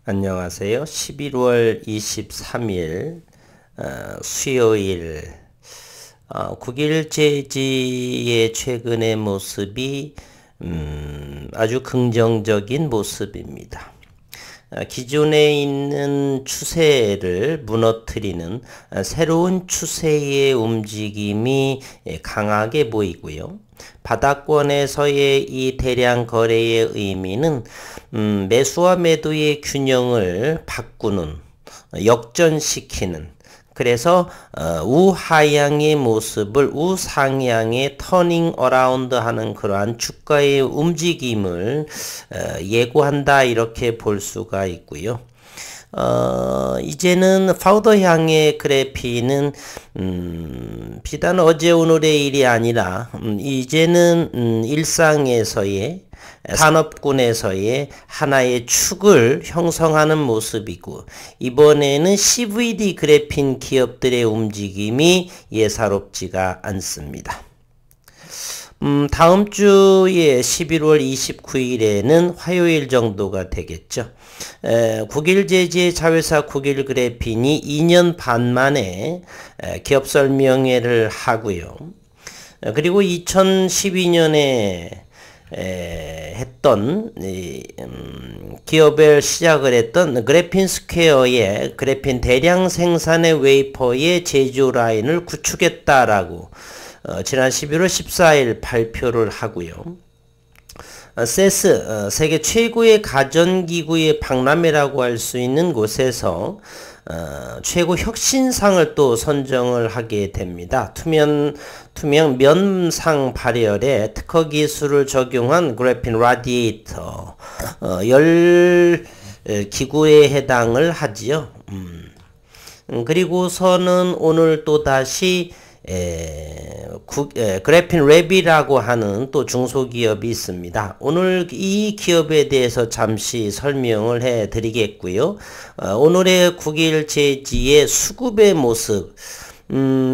안녕하세요. 11월 23일 수요일 국일 재지의 최근의 모습이 아주 긍정적인 모습입니다. 기존에 있는 추세를 무너뜨리는 새로운 추세의 움직임이 강하게 보이고요. 바닥권에서의 이 대량 거래의 의미는 매수와 매도의 균형을 바꾸는, 역전시키는, 그래서 우하향의 모습을 우상향에 터닝 어라운드 하는 그러한 주가의 움직임을 예고한다, 이렇게 볼 수가 있고요. 이제는 파우더향의 그래피는 비단 어제 오늘의 일이 아니라 이제는 일상에서의 산업군에서의 하나의 축을 형성하는 모습이고, 이번에는 CVD 그래핀 기업들의 움직임이 예사롭지가 않습니다. 다음 주에 11월 29일에는 화요일 정도가 되겠죠. 국일 재지의 자회사 국일 그래핀이 2년 반 만에 기업 설명회를 하고요. 그리고 2012년에 했던 기업을 시작을 했던 그래핀 스퀘어의 그래핀 대량 생산의 웨이퍼의 제조 라인을 구축했다라고 지난 11월 14일 발표를 하고요. 세스, 세계 최고의 가전기구의 박람회라고 할 수 있는 곳에서 최고 혁신상을 또 선정을 하게 됩니다. 투명 면상 발열에 특허 기술을 적용한 그래핀 라디에이터 열 기구에 해당을 하지요. 그리고서는 오늘 또 다시 그래핀 랩이라고 하는 또 중소기업이 있습니다. 오늘 이 기업에 대해서 잠시 설명을 해 드리겠고요. 오늘의 국일 재지의 수급의 모습,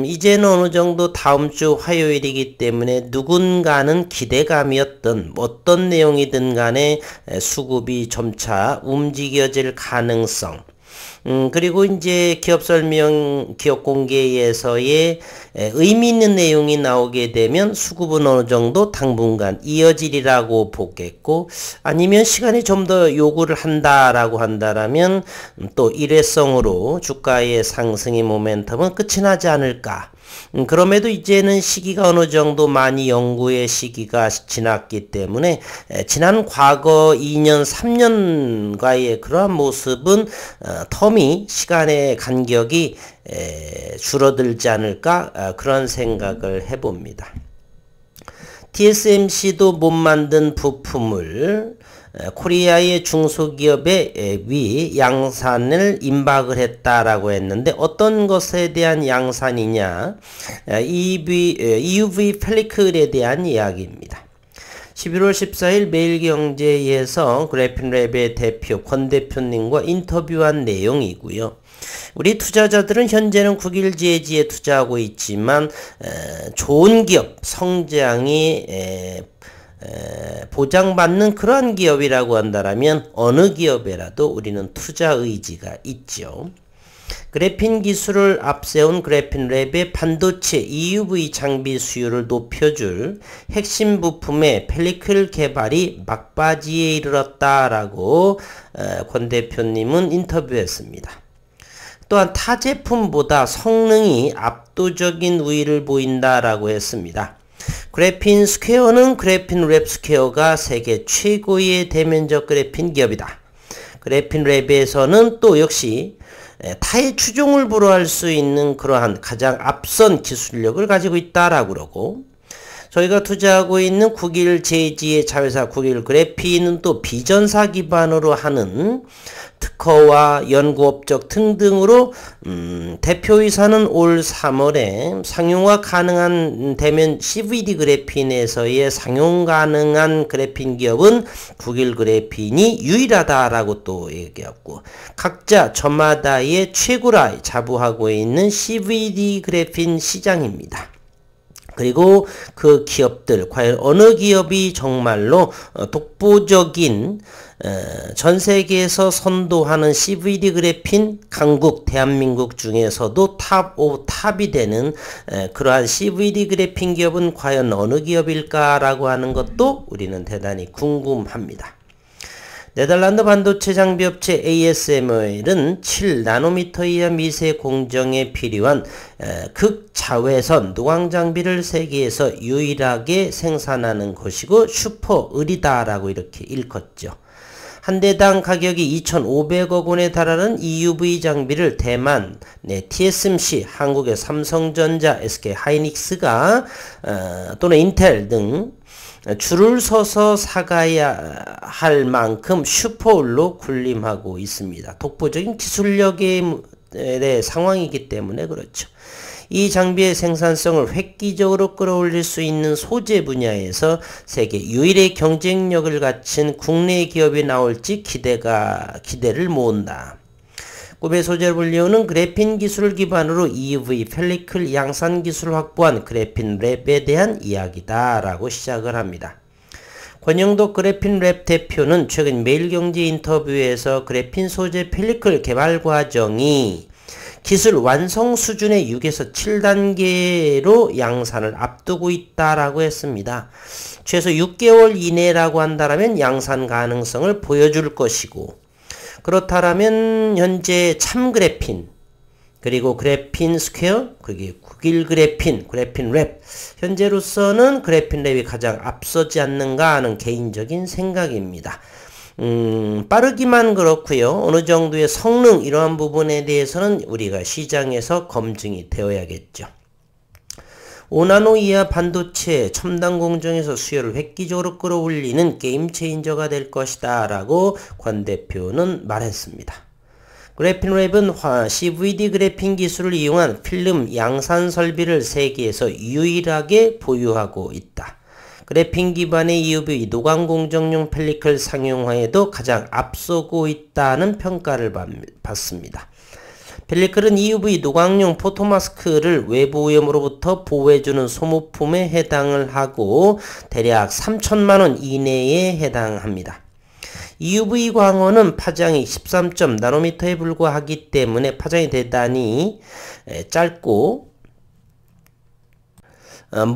이제는 어느 정도 다음 주 화요일이기 때문에 누군가는 기대감이었던 어떤 내용이든 간에 수급이 점차 움직여질 가능성, 그리고 이제 기업 설명, 기업 공개에서의 의미 있는 내용이 나오게 되면 수급은 어느 정도 당분간 이어지리라고 보겠고, 아니면 시간이 좀 더 요구를 한다라고 한다라면 또 일회성으로 주가의 상승의 모멘텀은 끝이 나지 않을까. 그럼에도 이제는 시기가 어느 정도 많이 연구의 시기가 지났기 때문에 지난 과거 2년, 3년과의 그러한 모습은 텀이, 시간의 간격이 줄어들지 않을까, 그런 생각을 해봅니다. TSMC도 못 만든 부품을 코리아의 중소기업의 양산을 임박을 했다라고 했는데, 어떤 것에 대한 양산이냐, EUV 펠리클에 대한 이야기입니다. 11월 14일 매일경제에서 그래핀랩의 대표 권 대표님과 인터뷰한 내용이고요. 우리 투자자들은 현재는 국일 재지에 투자하고 있지만 좋은 기업, 성장이 보장받는 그러한 기업이라고 한다면 어느 기업에라도 우리는 투자 의지가 있죠. 그래핀 기술을 앞세운 그래핀랩의 반도체 EUV 장비 수요를 높여줄 핵심 부품의 펠리클 개발이 막바지에 이르렀다라고 권 대표님은 인터뷰했습니다. 또한 타 제품보다 성능이 압도적인 우위를 보인다라고 했습니다. 그래핀 스퀘어는 그래핀 랩 스퀘어가 세계 최고의 대면적 그래핀 기업이다. 그래핀 랩에서는 또 역시 타의 추종을 불허할 수 있는 그러한 가장 앞선 기술력을 가지고 있다라고 그러고, 저희가 투자하고 있는 국일 재지의 자회사 국일 그래핀은 또 비전사 기반으로 하는 특허와 연구업적 등등으로 대표이사는 올 3월에 상용화 가능한 대면 CVD 그래핀에서의 상용 가능한 그래핀 기업은 국일 그래핀이 유일하다라고 또 얘기했고, 각자 저마다의 최고라 자부하고 있는 CVD 그래핀 시장입니다. 그리고 그 기업들, 과연 어느 기업이 정말로 독보적인 전 세계에서 선도하는 CVD 그래핀 강국 대한민국 중에서도 탑 오브 탑이 되는 그러한 CVD 그래핀 기업은 과연 어느 기업일까라고 하는 것도 우리는 대단히 궁금합니다. 네덜란드 반도체 장비업체 ASML은 7나노미터 이하 미세 공정에 필요한 극자외선 노광 장비를 세계에서 유일하게 생산하는 것이고 슈퍼을이다라고 이렇게 일컫죠. 한 대당 가격이 2,500억 원에 달하는 EUV 장비를 대만 TSMC, 한국의 삼성전자, SK 하이닉스가 또는 인텔 등 줄을 서서 사가야 할 만큼 슈퍼울로 군림하고 있습니다. 독보적인 기술력의 상황이기 때문에 그렇죠. 이 장비의 생산성을 획기적으로 끌어올릴 수 있는 소재 분야에서 세계 유일의 경쟁력을 갖춘 국내 기업이 나올지 기대를 모은다. 꿈의 소재를 불리우는 그래핀 기술을 기반으로 EUV 펠리클 양산 기술을 확보한 그래핀 랩에 대한 이야기다 라고 시작을 합니다. 권영덕 그래핀 랩 대표는 최근 매일경제 인터뷰에서 그래핀 소재 펠리클 개발 과정이 기술 완성 수준의 6에서 7단계로 양산을 앞두고 있다라고 했습니다. 최소 6개월 이내라고 한다면 양산 가능성을 보여줄 것이고, 그렇다면 현재 참 그래핀, 그리고 그래핀 스퀘어, 그리고 국일 그래핀 랩, 현재로서는 그래핀 랩이 가장 앞서지 않는가 하는 개인적인 생각입니다. 빠르기만 그렇고요. 어느 정도의 성능 이러한 부분에 대해서는 우리가 시장에서 검증이 되어야겠죠. 5나노 이하 반도체 첨단 공정에서 수요를 획기적으로 끌어올리는 게임 체인저가 될 것이다 라고 권 대표는 말했습니다. 그래핀 랩은 CVD 그래핀 기술을 이용한 필름 양산 설비를 세계에서 유일하게 보유하고 있다. 그래핀 기반의 EUV 노광 공정용 펠리클 상용화에도 가장 앞서고 있다는 평가를 받습니다. 펠리클은 EUV 노광용 포토마스크를 외부 오염으로부터 보호해주는 소모품에 해당을 하고 대략 3천만원 이내에 해당합니다. EUV 광원은 파장이 13나노미터에 불과하기 때문에 파장이 대단히 짧고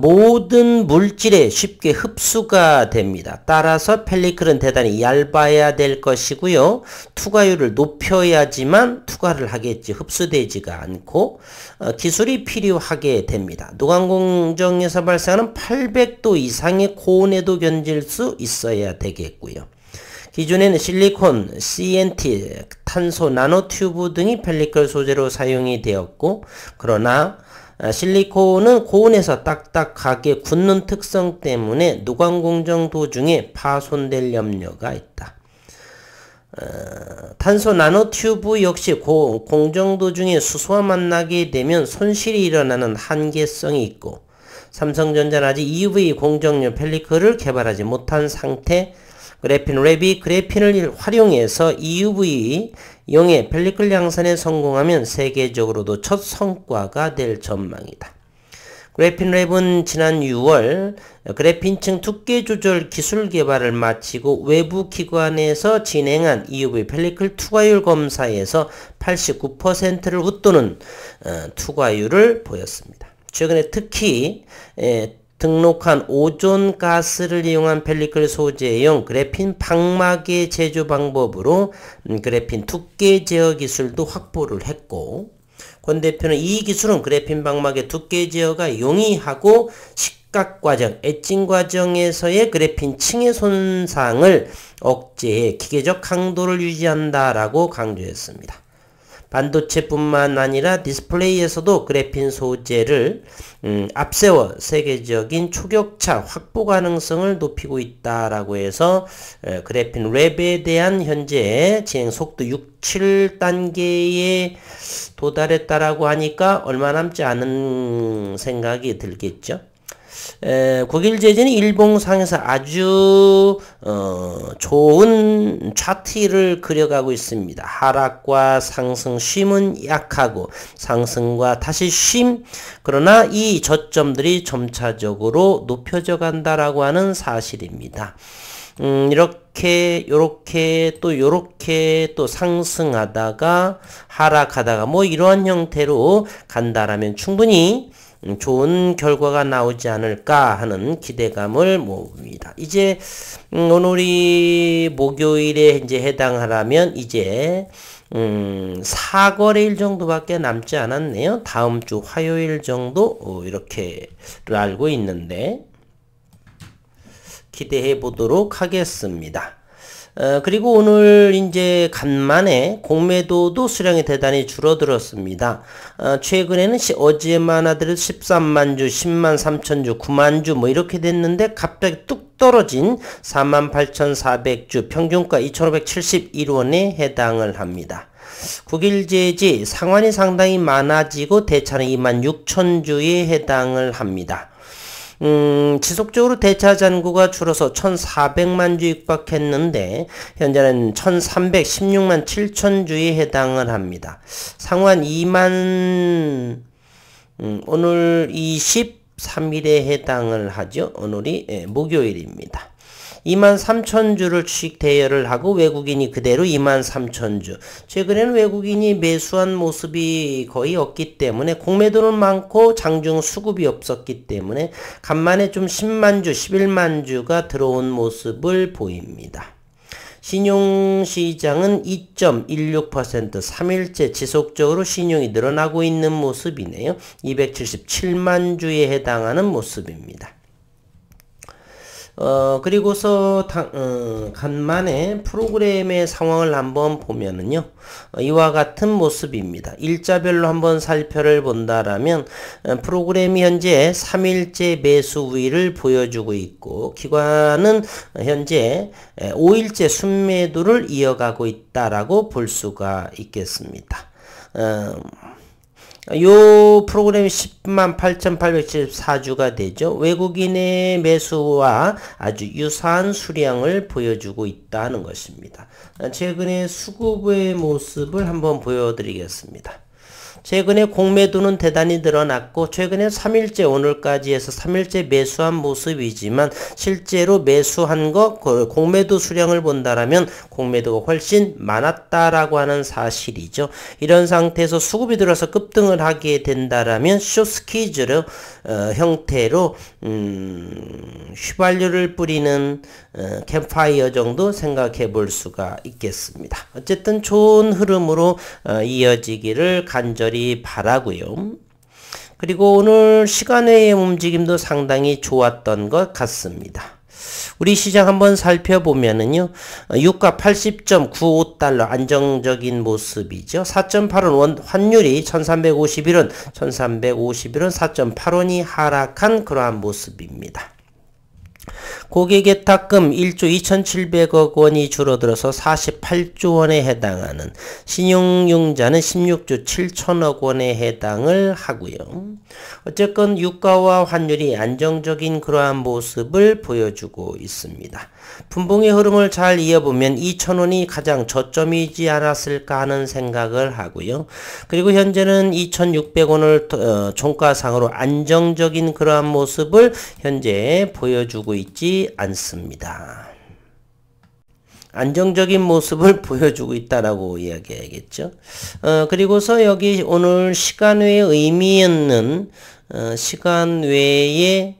모든 물질에 쉽게 흡수가 됩니다. 따라서 펠리클은 대단히 얇아야 될 것이고요. 투과율을 높여야지만 투과를 하겠지 흡수되지가 않고 기술이 필요하게 됩니다. 노광공정에서 발생하는 800도 이상의 고온에도 견딜 수 있어야 되겠고요. 기존에는 실리콘, CNT, 탄소 나노튜브 등이 펠리클 소재로 사용이 되었고, 그러나 실리콘은 고온에서 딱딱하게 굳는 특성 때문에 노광공정 도중에 파손될 염려가 있다. 탄소 나노튜브 역시 공정 도중에 수소와 만나게 되면 손실이 일어나는 한계성이 있고, 삼성전자는 아직 EUV 공정용 펠리클을 개발하지 못한 상태. 그래핀 랩이 그래핀을 활용해서 EUV 용의 펠리클 양산에 성공하면 세계적으로도 첫 성과가 될 전망이다. 그래핀 랩은 지난 6월 그래핀층 두께 조절 기술 개발을 마치고 외부 기관에서 진행한 EUV 펠리클 투과율 검사에서 89%를 웃도는 투과율을 보였습니다. 최근에 특히 등록한 오존 가스를 이용한 펠리클 소재용 그래핀 방막의 제조 방법으로 그래핀 두께 제어 기술도 확보를 했고, 권 대표는 이 기술은 그래핀 방막의 두께 제어가 용이하고 식각 과정, 엣징 과정에서의 그래핀 층의 손상을 억제해 기계적 강도를 유지한다라고 강조했습니다. 반도체뿐만 아니라 디스플레이에서도 그래핀 소재를 앞세워 세계적인 초격차 확보 가능성을 높이고 있다라고 해서 그래핀 랩에 대한 현재 진행 속도 6, 7단계에 도달했다라고 하니까 얼마 남지 않은 생각이 들겠죠. 국일제지는 일봉상에서 아주 좋은 차트를 그려가고 있습니다. 하락과 상승, 쉼은 약하고 상승과 다시 쉼, 그러나 이 저점들이 점차적으로 높여져 간다라고 하는 사실입니다. 요렇게 또 상승하다가 하락하다가 뭐 이러한 형태로 간다라면 충분히 좋은 결과가 나오지 않을까 하는 기대감을 모읍니다. 이제 오늘이 목요일에 이제 해당하려면 이제 4거래일 정도밖에 남지 않았네요. 다음 주 화요일 정도 이렇게를 알고 있는데 기대해 보도록 하겠습니다. 그리고 오늘 이제 간만에 공매도도 수량이 대단히 줄어들었습니다. 최근에는 어제만 하더라도 13만 주, 10만 3천 주, 9만 주 뭐 이렇게 됐는데 갑자기 뚝 떨어진 48,400주, 평균가 2,571원에 해당을 합니다. 국일제지 상환이 상당히 많아지고 대차는 26,000주에 해당을 합니다. 지속적으로 대차 잔고가 줄어서 1,400만 주 육박했는데 현재는 1,316만 7천 주에 해당을 합니다. 상환 2만 오늘 23일에 해당을 하죠. 오늘이 목요일입니다. 23,000주를 주식 대여를 하고 외국인이 그대로 23,000주. 최근에는 외국인이 매수한 모습이 거의 없기 때문에 공매도는 많고 장중 수급이 없었기 때문에 간만에 좀 10만 주, 11만 주가 들어온 모습을 보입니다. 신용시장은 2.16%, 3일째 지속적으로 신용이 늘어나고 있는 모습이네요. 277만 주에 해당하는 모습입니다. 그리고서 간만에 프로그램의 상황을 한번 보면은요, 이와 같은 모습입니다. 일자별로 한번 살펴를 본다라면 프로그램이 현재 3일째 매수 우위를 보여주고 있고 기관은 현재 5일째 순매도를 이어가고 있다라고 볼 수가 있겠습니다. 요 프로그램이 108,874주가 되죠. 외국인의 매수와 아주 유사한 수량을 보여주고 있다는 것입니다. 최근에 수급의 모습을 한번 보여드리겠습니다. 최근에 공매도는 대단히 늘어났고 최근에 3일째 오늘까지 해서 3일째 매수한 모습이지만 실제로 매수한 거 공매도 수량을 본다라면 공매도가 훨씬 많았다라고 하는 사실이죠. 이런 상태에서 수급이 들어서 급등을 하게 된다라면 숏스퀴즈로 형태로 휘발유를 뿌리는 캠파이어 정도 생각해 볼 수가 있겠습니다. 어쨌든 좋은 흐름으로 이어지기를 간절히 바라고요. 그리고 오늘 시간외의 움직임도 상당히 좋았던 것 같습니다. 우리 시장 한번 살펴보면은요, 유가 80.95달러 안정적인 모습이죠. 4.8원 환율이 1351원, 4.8원이 하락한 그러한 모습입니다. 고객예탁금 1조 2,700억 원이 줄어들어서 48조 원에 해당하는 신용융자는 16조 7천억 원에 해당을 하고요. 어쨌건 유가와 환율이 안정적인 그러한 모습을 보여주고 있습니다. 분봉의 흐름을 잘 이어보면 2,000원이 가장 저점이지 않았을까 하는 생각을 하고요. 그리고 현재는 2,600원을 종가상으로 안정적인 그러한 모습을 현재 보여주고 있지 않습니다. 안정적인 모습을 보여주고 있다라고 이야기해야겠죠. 그리고서 여기 오늘 시간 외의 의미 있는 시간 외에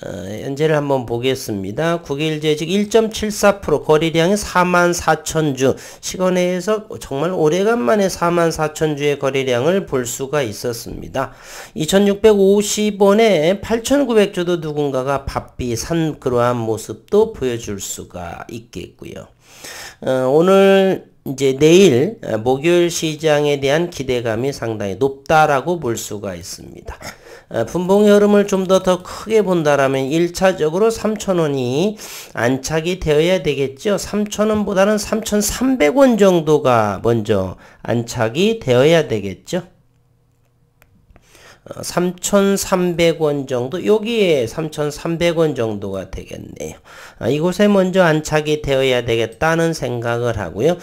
현재를 한번 보겠습니다. 국일제직 1.74% 거래량이 44,000주 시간에서 정말 오래간만에 44,000주의 거래량을 볼 수가 있었습니다. 2,650원에 8,900주도 누군가가 바삐 산 그러한 모습도 보여줄 수가 있겠고요. 오늘 이제 내일 목요일 시장에 대한 기대감이 상당히 높다라고 볼 수가 있습니다. 분봉의 흐름을 좀 더 크게 본다라면 1차적으로 3,000원이 안착이 되어야 되겠죠. 3,000원보다는 3,300원 정도가 먼저 안착이 되어야 되겠죠. 3,300원 정도, 여기에 3,300원 정도가 되겠네요. 이곳에 먼저 안착이 되어야 되겠다는 생각을 하고요.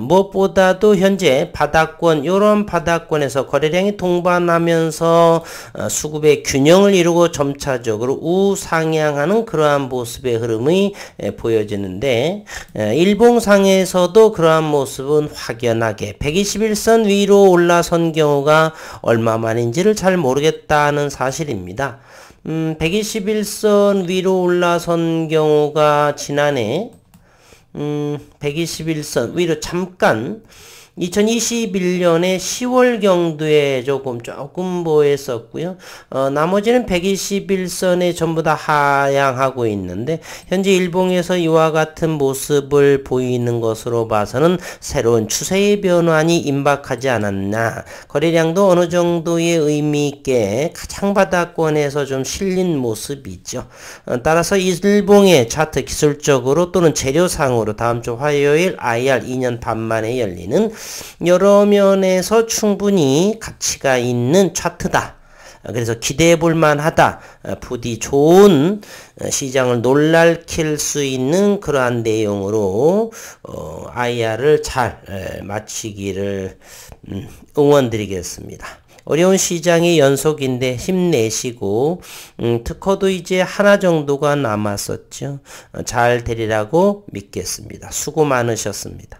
무엇보다도 현재 바닥권, 이런 바닥권에서 거래량이 동반하면서 수급의 균형을 이루고 점차적으로 우상향하는 그러한 모습의 흐름이 보여지는데, 일봉상에서도 그러한 모습은 확연하게 121선 위로 올라선 경우가 얼마 만인지를 잘 모르겠다는 사실입니다. 121선 위로 올라선 경우가 지난해 121선 위로 잠깐 2021년에 10월경도에 조금 보였었고요. 나머지는 121선에 전부 다 하향하고 있는데, 현재 일봉에서 이와 같은 모습을 보이는 것으로 봐서는 새로운 추세의 변환이 임박하지 않았나. 거래량도 어느 정도의 의미 있게 가장 바닥권에서 좀 실린 모습이죠. 따라서 일봉의 차트 기술적으로 또는 재료상으로 다음 주 화요일 IR 2년 반 만에 열리는 여러 면에서 충분히 가치가 있는 차트다. 그래서 기대해 볼 만하다. 부디 좋은 시장을 놀랄킬 수 있는 그러한 내용으로 IR을 잘 마치기를 응원드리겠습니다. 어려운 시장의 연속인데 힘내시고, 특허도 이제 하나 정도가 남았었죠. 잘 되리라고 믿겠습니다. 수고 많으셨습니다.